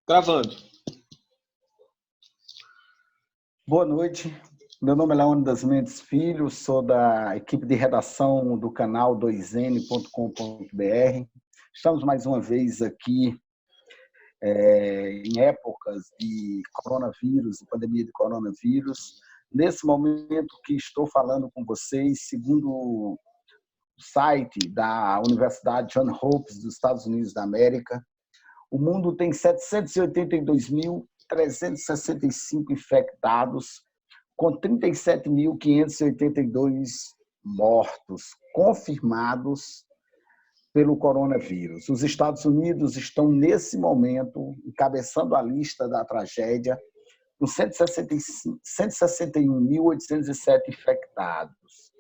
Gravando. Boa noite, meu nome é Leônidas Mendes Filho, sou da equipe de redação do canal 2n.com.br. Estamos mais uma vez aqui em épocas de coronavírus e pandemia de coronavírus. Nesse momento que estou falando com vocês, segundo o site da Universidade Johns Hopkins dos Estados Unidos da América, o mundo tem 782.365 infectados, com 37.582 mortos confirmados pelo coronavírus. Os Estados Unidos estão, nesse momento, encabeçando a lista da tragédia, com 161.807 infectados.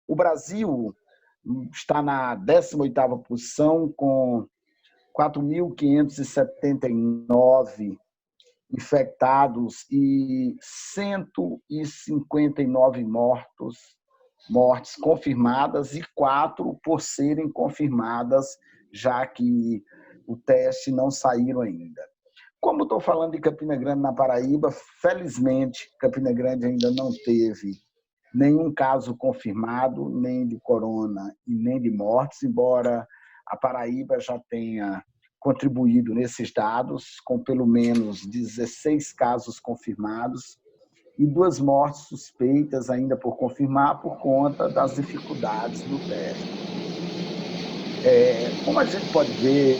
O Brasil está na 18ª posição, com 4.579 infectados e 159 mortes confirmadas e 4 por serem confirmadas, já que o teste não saíram ainda. Como estou falando de Campina Grande, na Paraíba, felizmente, Campina Grande ainda não teve nenhum caso confirmado, nem de corona e nem de mortes, embora a Paraíba já tenha contribuído nesses dados, com pelo menos 16 casos confirmados e 2 mortes suspeitas ainda por confirmar por conta das dificuldades do teste. Como a gente pode ver,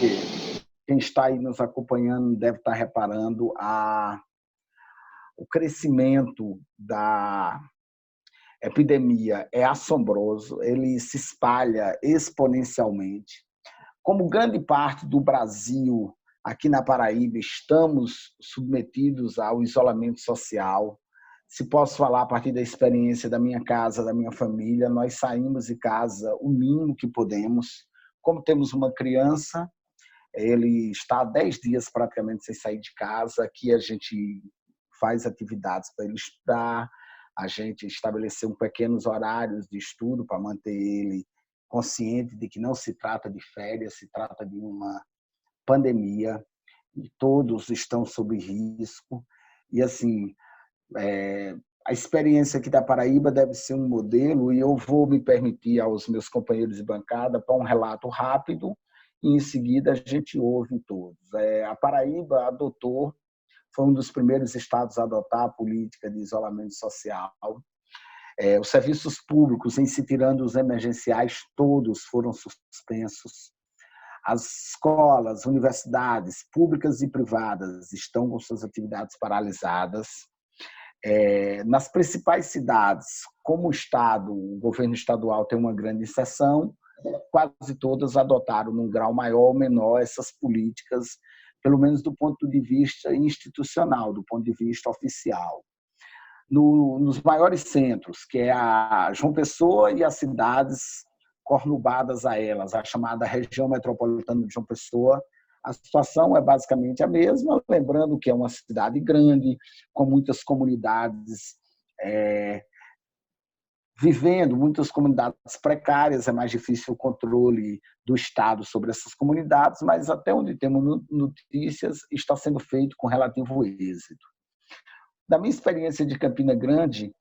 quem está aí nos acompanhando deve estar reparando o crescimento da epidemia é assombroso, ele se espalha exponencialmente. Como grande parte do Brasil, aqui na Paraíba, estamos submetidos ao isolamento social. Se posso falar a partir da experiência da minha casa, da minha família, nós saímos de casa o mínimo que podemos. Como temos uma criança, ele está há 10 dias praticamente sem sair de casa. Aqui a gente faz atividades para ele estudar, a gente estabeleceu pequenos horários de estudo para manter ele consciente de que não se trata de férias, se trata de uma pandemia e todos estão sob risco. E assim, a experiência aqui da Paraíba deve ser um modelo, e eu vou me permitir aos meus companheiros de bancada para um relato rápido e em seguida a gente ouve todos. A Paraíba foi um dos primeiros estados a adotar a política de isolamento social. Os serviços públicos, em se tirando os emergenciais, todos foram suspensos. As escolas, universidades públicas e privadas estão com suas atividades paralisadas. Nas principais cidades, como o governo estadual tem uma grande inserção, quase todas adotaram, num grau maior ou menor, essas políticas, pelo menos do ponto de vista institucional, do ponto de vista oficial. Nos maiores centros, que é a João Pessoa e as cidades conurbadas a elas, a chamada região metropolitana de João Pessoa, a situação é basicamente a mesma, lembrando que é uma cidade grande, com muitas comunidades vivendo, muitas comunidades precárias, é mais difícil o controle do Estado sobre essas comunidades, mas até onde temos notícias, está sendo feito com relativo êxito. Da minha experiência de Campina Grande,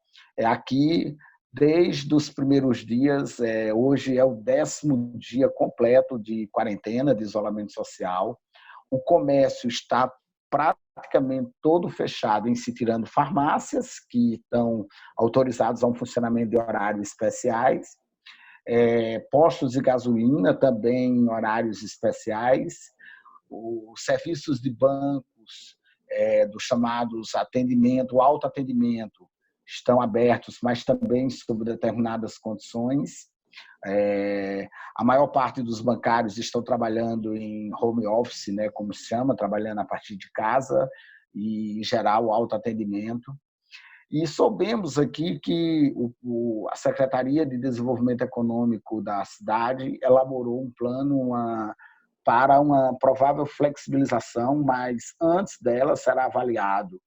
aqui, desde os primeiros dias, hoje é o 10º dia completo de quarentena, de isolamento social. O comércio está praticamente todo fechado, em se tirando farmácias, que estão autorizados a um funcionamento de horários especiais, postos de gasolina também em horários especiais, os serviços de bancos, dos chamados atendimento, autoatendimento, estão abertos, mas também sob determinadas condições. A maior parte dos bancários estão trabalhando em home office, né, como se chama, trabalhando a partir de casa, e, em geral, o autoatendimento. E soubemos aqui que a Secretaria de Desenvolvimento Econômico da cidade elaborou um plano para uma provável flexibilização, mas antes dela será avaliado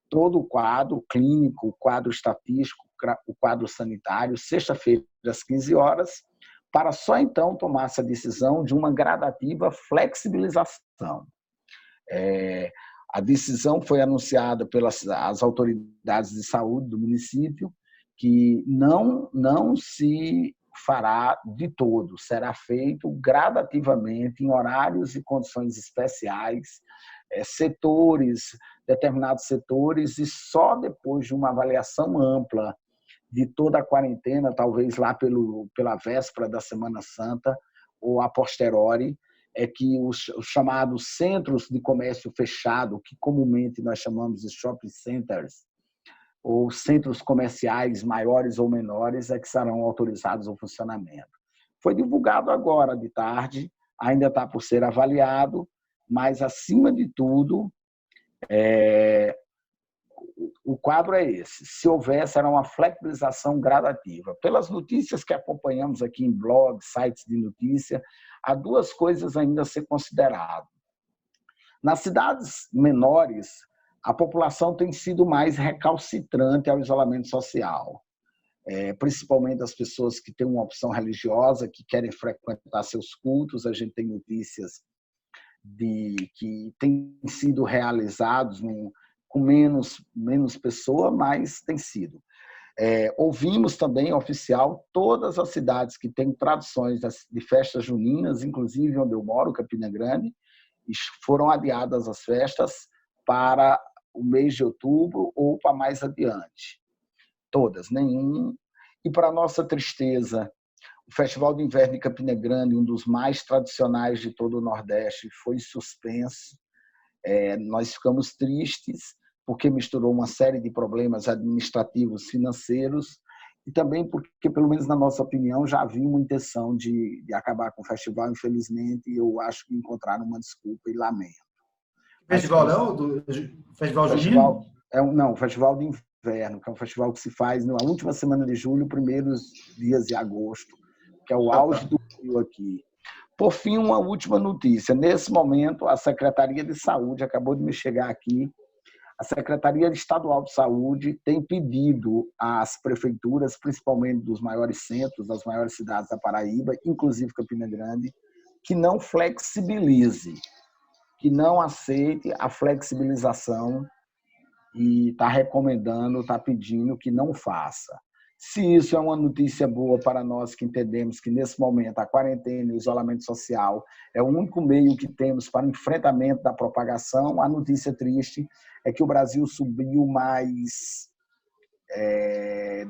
todo o quadro clínico, o quadro estatístico, o quadro sanitário, sexta-feira, às 15 horas, para só então tomar essa decisão de uma gradativa flexibilização. A decisão foi anunciada pelas as autoridades de saúde do município, que não se fará de todo, será feito gradativamente, em horários e condições especiais, determinados setores, e só depois de uma avaliação ampla de toda a quarentena, talvez lá pela véspera da Semana Santa ou a posteriori, é que os chamados centros de comércio fechado, que comumente nós chamamos de shopping centers, ou centros comerciais maiores ou menores, é que serão autorizados ao funcionamento. Foi divulgado agora de tarde, ainda está por ser avaliado, mas, acima de tudo, o quadro é esse. Se houver, será uma flexibilização gradativa. Pelas notícias que acompanhamos aqui em blogs, sites de notícia, há duas coisas ainda a ser considerado. Nas cidades menores, a população tem sido mais recalcitrante ao isolamento social, principalmente as pessoas que têm uma opção religiosa, que querem frequentar seus cultos. A gente tem notícias que têm sido realizados com menos pessoa, mas tem sido. Ouvimos também, oficial, todas as cidades que têm tradições de festas juninas, inclusive onde eu moro, Campina Grande, foram adiadas as festas para o mês de outubro ou para mais adiante. Todas, nenhum. E, para nossa tristeza, o Festival de Inverno de Campina Grande, um dos mais tradicionais de todo o Nordeste, foi suspenso. Nós ficamos tristes, porque misturou uma série de problemas administrativos, financeiros, e também porque, pelo menos na nossa opinião, já havia uma intenção de acabar com o festival. Infelizmente, eu acho que encontraram uma desculpa e lamento. Festival não? Do Festival Junino? Não, o Festival de Inverno, que é um festival que se faz na última semana de julho, primeiros dias de agosto, que é o auge do frio aqui. Por fim, uma última notícia. Nesse momento, a Secretaria de Saúde, acabou de me chegar aqui, a Secretaria Estadual de Saúde tem pedido às prefeituras, principalmente dos maiores centros, das maiores cidades da Paraíba, inclusive Campina Grande, que não flexibilize, que não aceite a flexibilização, e está recomendando, está pedindo que não faça. Se isso é uma notícia boa para nós que entendemos que, nesse momento, a quarentena e o isolamento social é o único meio que temos para o enfrentamento da propagação, a notícia triste é que o Brasil subiu mais,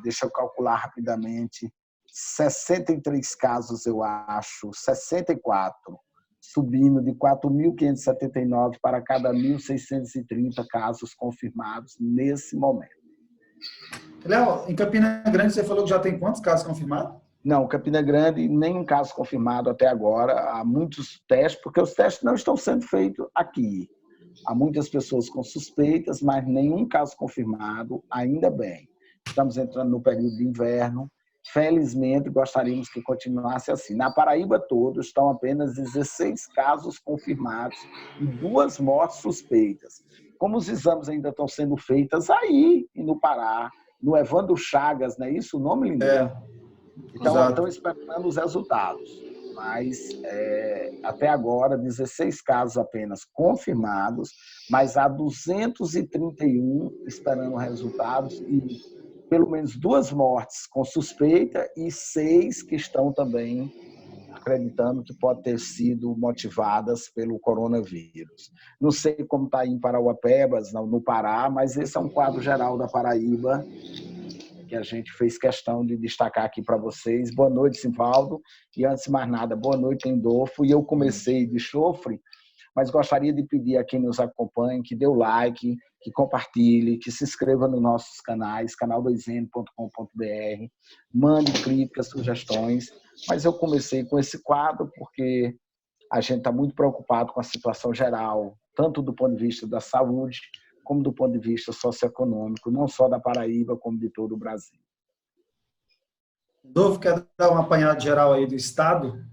deixa eu calcular rapidamente, 63 casos, eu acho, 64, subindo de 4.579 para cada 1.630 casos confirmados nesse momento. Léo, em Campina Grande você falou que já tem quantos casos confirmados? Não, Campina Grande, nenhum caso confirmado até agora. Há muitos testes, porque os testes não estão sendo feitos aqui. Há muitas pessoas com suspeitas, mas nenhum caso confirmado, ainda bem. Estamos entrando no período de inverno. Felizmente, gostaríamos que continuasse assim. Na Paraíba toda, estão apenas 16 casos confirmados e 2 mortes suspeitas. Como os exames ainda estão sendo feitos aí e no Pará, no Evandro Chagas, não é isso o nome, Lindor? Então, estão esperando os resultados. Mas, até agora, 16 casos apenas confirmados, mas há 231 esperando resultados e pelo menos 2 mortes com suspeita e 6 que estão também acreditando que podem ter sido motivadas pelo coronavírus. Não sei como está em Parauapebas, no Pará, mas esse é um quadro geral da Paraíba que a gente fez questão de destacar aqui para vocês. Boa noite, Simvaldo. E, antes de mais nada, boa noite, Endolfo. E eu comecei de chofre, mas gostaria de pedir a quem nos acompanha que dê o like, que compartilhe, que se inscreva nos nossos canais, canal2n.com.br, mande críticas, sugestões. Mas eu comecei com esse quadro porque a gente está muito preocupado com a situação geral, tanto do ponto de vista da saúde, como do ponto de vista socioeconômico, não só da Paraíba, como de todo o Brasil. Rodolfo, quer dar uma apanhada geral aí do Estado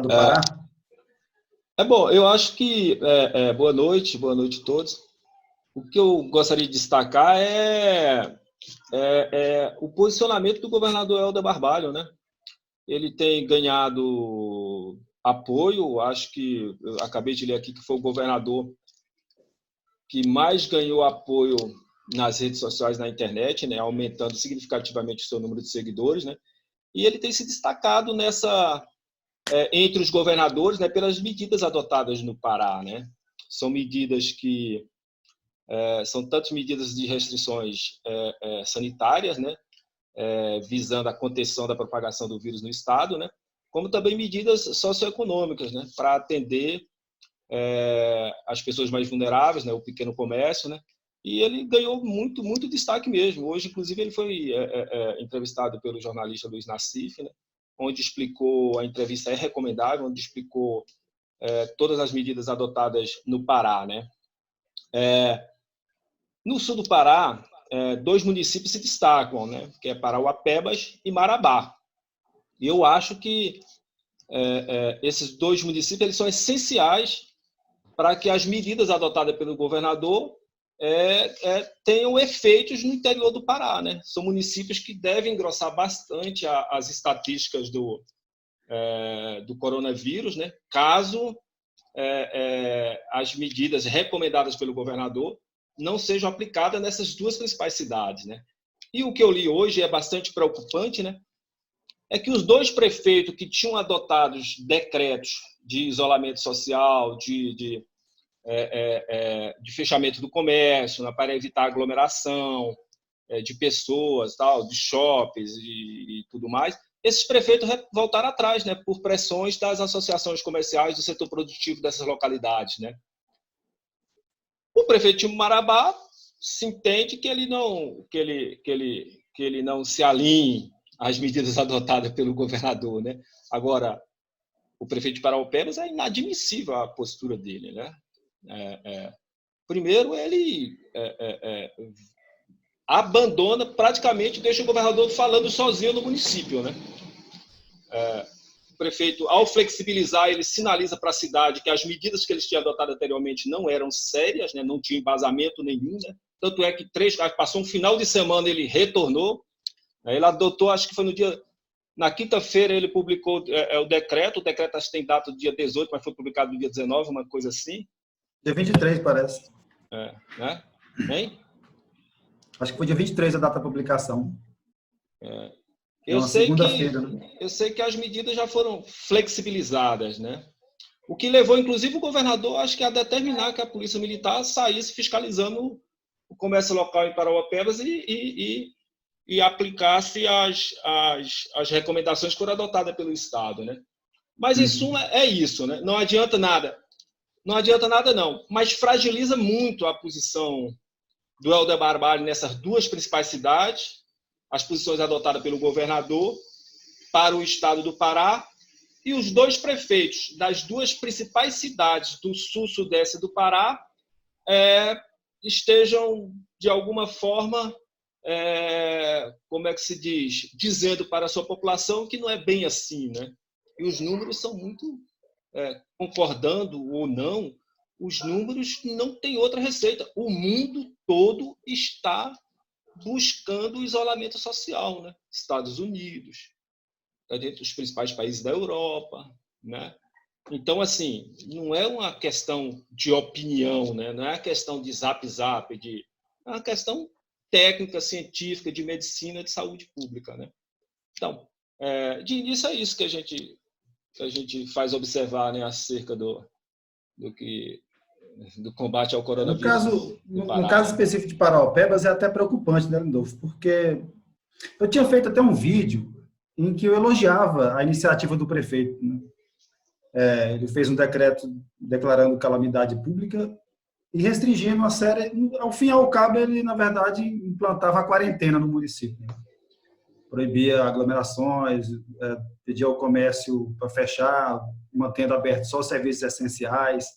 do Pará? Bom, eu acho que, boa noite a todos. O que eu gostaria de destacar é o posicionamento do governador Helder Barbalho, né? Ele tem ganhado apoio, acho que, eu acabei de ler aqui que foi o governador que mais ganhou apoio nas redes sociais, na internet, né, aumentando significativamente o seu número de seguidores, né, e ele tem se destacado entre os governadores, né, pelas medidas adotadas no Pará, né. São medidas que são tantas medidas de restrições sanitárias, né, visando a contenção da propagação do vírus no estado, né, como também medidas socioeconômicas, né, para atender as pessoas mais vulneráveis, né, o pequeno comércio, né, e ele ganhou muito, muito destaque mesmo. Hoje, inclusive, ele foi entrevistado pelo jornalista Luiz Nassif, né, onde explicou, a entrevista é recomendável, onde explicou todas as medidas adotadas no Pará, né. No sul do Pará, 2 municípios se destacam, né, que é Parauapebas e Marabá. E eu acho que esses 2 municípios eles são essenciais para que as medidas adotadas pelo governador tenham efeitos no interior do Pará, né? São municípios que devem engrossar bastante as estatísticas do coronavírus, né? Caso as medidas recomendadas pelo governador não sejam aplicadas nessas 2 principais cidades, né? E o que eu li hoje é bastante preocupante, né? É que os 2 prefeitos que tinham adotado decretos de isolamento social, de fechamento do comércio, né, para evitar aglomeração de pessoas, tal, de shoppings e tudo mais, esses prefeitos voltaram atrás, né, por pressões das associações comerciais do setor produtivo dessas localidades, né. O prefeito de Marabá se entende que ele não se alinhe às medidas adotadas pelo governador, né. Agora, o prefeito de Parauapebas é inadmissível a postura dele, né. Primeiro, ele abandona, praticamente deixa o governador falando sozinho no município, né? O prefeito, ao flexibilizar, ele sinaliza para a cidade que as medidas que eles tinham adotado anteriormente não eram sérias, né? Não tinha embasamento nenhum, né? Tanto é que passou um final de semana, ele retornou, né? Ele adotou, acho que foi na quinta-feira ele publicou o decreto acho que tem data do dia 18, mas foi publicado no dia 19, uma coisa assim. Dia 23, parece. Né? Hein? Acho que foi dia 23 a data da publicação. Eu segunda-feira, sei que as medidas já foram flexibilizadas, né? O que levou, inclusive, o governador, acho que a determinar que a Polícia Militar saísse fiscalizando o comércio local em Parauapebas e aplicasse as recomendações que foram adotadas pelo Estado, né? Mas, em suma, é isso, né? Não adianta nada. Não adianta nada, não. Mas fragiliza muito a posição do Helder Barbalho nessas 2 principais cidades, as posições adotadas pelo governador para o estado do Pará, e os 2 prefeitos das 2 principais cidades do sul-sudeste do Pará estejam, de alguma forma, como é que se diz, dizendo para a sua população que não é bem assim, né? E os números são muito... concordando ou não, os números não têm outra receita. O mundo todo está buscando o isolamento social, né? Estados Unidos, dentro dos principais países da Europa, né? Então, assim, não é uma questão de opinião, né? Não é uma questão de zap-zap, é uma questão técnica, científica, de medicina, de saúde pública, né? Então, de início é isso que a gente faz observar, né, acerca do combate ao coronavírus. No caso específico de Parauapebas, é até preocupante, né, Lindolfo? Porque eu tinha feito até um vídeo em que eu elogiava a iniciativa do prefeito, né? Ele fez um decreto declarando calamidade pública e restringindo uma série... Ao fim e ao cabo, ele, na verdade, implantava a quarentena no município, né? Proibia aglomerações, pedia ao comércio para fechar, mantendo aberto só os serviços essenciais.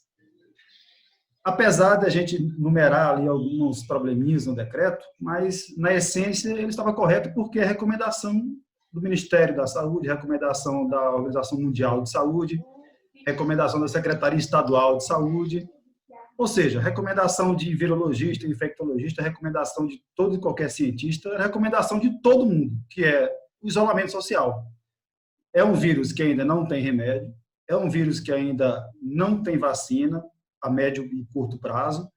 Apesar da gente numerar ali alguns probleminhas no decreto, mas, na essência, ele estava correto porque é recomendação do Ministério da Saúde, recomendação da Organização Mundial de Saúde, recomendação da Secretaria Estadual de Saúde, ou seja, recomendação de virologista, infectologista, recomendação de todo e qualquer cientista, recomendação de todo mundo, que é o isolamento social. É um vírus que ainda não tem remédio, é um vírus que ainda não tem vacina a médio e curto prazo,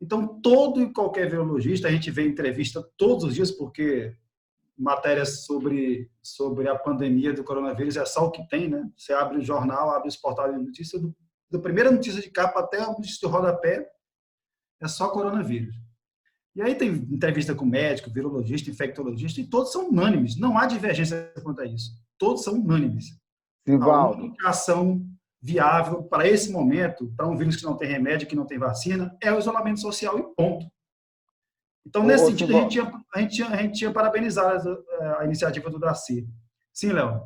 Então, todo e qualquer virologista, a gente vê entrevista todos os dias, porque matérias sobre a pandemia do coronavírus é só o que tem, né? Você abre o jornal, abre os portais de notícia, da primeira notícia de capa até a notícia de rodapé, é só coronavírus. E aí tem entrevista com médico, virologista, infectologista, e todos são unânimes. Não há divergência quanto a isso. Todos são unânimes. A única ação viável para esse momento, para um vírus que não tem remédio, que não tem vacina, é o isolamento social e ponto. Então, nesse sentido, a gente tinha parabenizado a iniciativa do Darcy. Sim, Léo?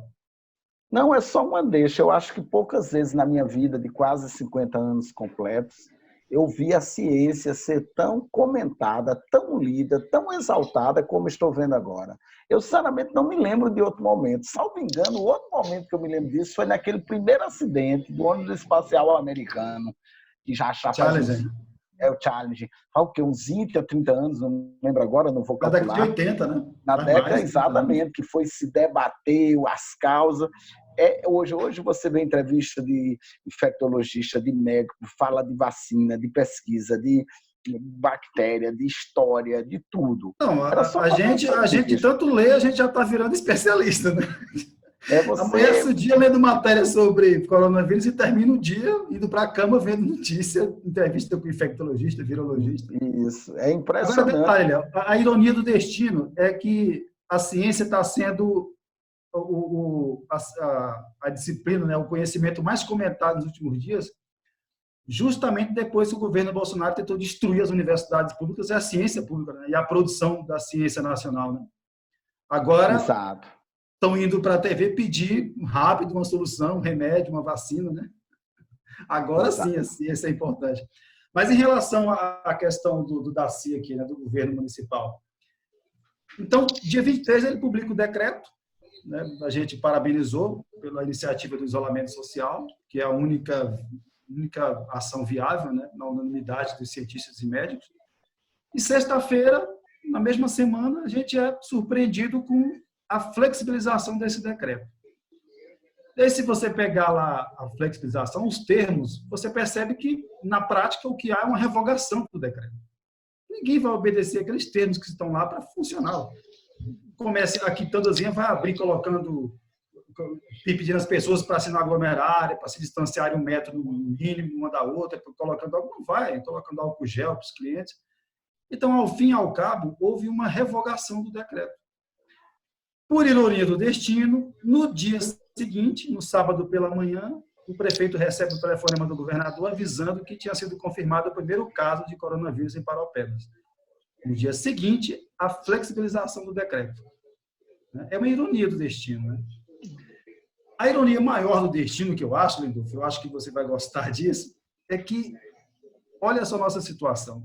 Não, é só uma deixa. Eu acho que poucas vezes na minha vida, de quase 50 anos completos, eu vi a ciência ser tão comentada, tão lida, tão exaltada como estou vendo agora. Eu, sinceramente, não me lembro de outro momento. Salvo engano, o outro momento que eu me lembro disso foi naquele primeiro acidente do ônibus espacial americano, que já faz o Challenge. Faz o quê? Uns 20 a 30 anos, não lembro agora, não vou calcular. Na década de 80, né? Na década, exatamente, que foi se debater as causas. Hoje você vê entrevista de infectologista, de médico, fala de vacina, de pesquisa, de bactéria, de história, de tudo. Não, a gente tanto lê, a gente já está virando especialista, né? Amanhece o dia lendo matéria sobre coronavírus e termina o dia indo para a cama vendo notícia, entrevista com infectologista, virologista. Isso, é impressionante. Agora, detalhe, Léo, a ironia do destino é que a ciência está sendo a disciplina, né, o conhecimento mais comentado nos últimos dias, justamente depois que o governo Bolsonaro tentou destruir as universidades públicas e a ciência pública, né, e a produção da ciência nacional. Né? Agora, estão indo para a TV pedir rápido uma solução, um remédio, uma vacina. Né? Agora sim, a ciência é importante. Mas em relação à questão do Darcy aqui, né, do governo municipal. Então, dia 23, ele publica o decreto. Né? A gente parabenizou pela iniciativa do isolamento social, que é a única ação viável, né? Na unanimidade dos cientistas e médicos. E sexta-feira, na mesma semana, a gente é surpreendido com a flexibilização desse decreto. E aí, se você pegar lá a flexibilização, os termos, você percebe que, na prática, o que há é uma revogação do decreto. Ninguém vai obedecer aqueles termos que estão lá para funcionar. Comece aqui, Tandazinha vai abrir pedindo as pessoas para se não aglomerarem, para se distanciarem 1 metro no mínimo uma da outra, colocando álcool, não vai, colocando álcool gel para os clientes. Então, ao fim e ao cabo, houve uma revogação do decreto. Por ironia do destino, no dia seguinte, no sábado pela manhã, o prefeito recebe o telefonema do governador avisando que tinha sido confirmado o primeiro caso de coronavírus em Paropebas. No dia seguinte, a flexibilização do decreto. É uma ironia do destino. Né? A ironia maior do destino, que eu acho, Lindolfo, eu acho que você vai gostar disso, é que, olha só a nossa situação.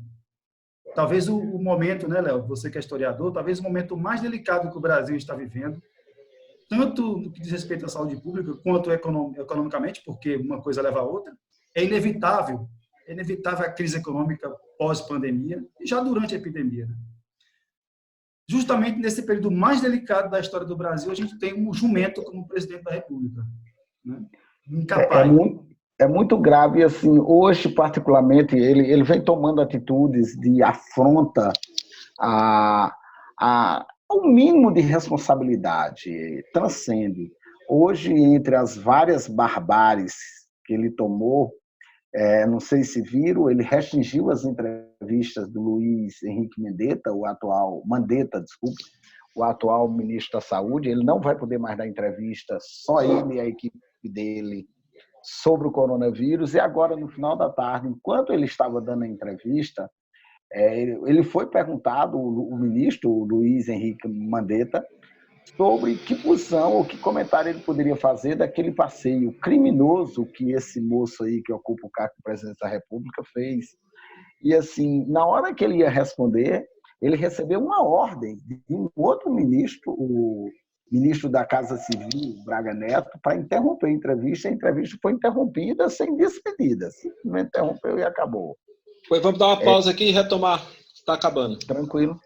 Talvez o momento, né, Léo, você que é historiador, talvez o momento mais delicado que o Brasil está vivendo, tanto no que diz respeito à saúde pública, quanto economicamente, porque uma coisa leva a outra, é inevitável a crise econômica pós-pandemia e já durante a epidemia. Né? Justamente nesse período mais delicado da história do Brasil, a gente tem um jumento como presidente da República. Né? Incapaz. É muito grave, assim, hoje particularmente, ele vem tomando atitudes de afronta ao mínimo de responsabilidade, transcende. Hoje, entre as várias barbáries que ele tomou, não sei se viram, ele restringiu as entrevistas do Luiz Henrique Mandetta, o atual ministro da Saúde. Ele não vai poder mais dar entrevista, só ele e a equipe dele, sobre o coronavírus. E agora, no final da tarde, enquanto ele estava dando a entrevista, ele foi perguntado, o ministro Luiz Henrique Mandetta, sobre que posição ou que comentário ele poderia fazer daquele passeio criminoso que esse moço aí que ocupa o cargo de presidente da República fez. E assim, na hora que ele ia responder, ele recebeu uma ordem de um outro ministro, o ministro da Casa Civil, Braga Neto, para interromper a entrevista. A entrevista foi interrompida sem despedida, simplesmente interrompeu e acabou. Pois vamos dar uma pausa aqui e retomar. Está acabando. Tranquilo.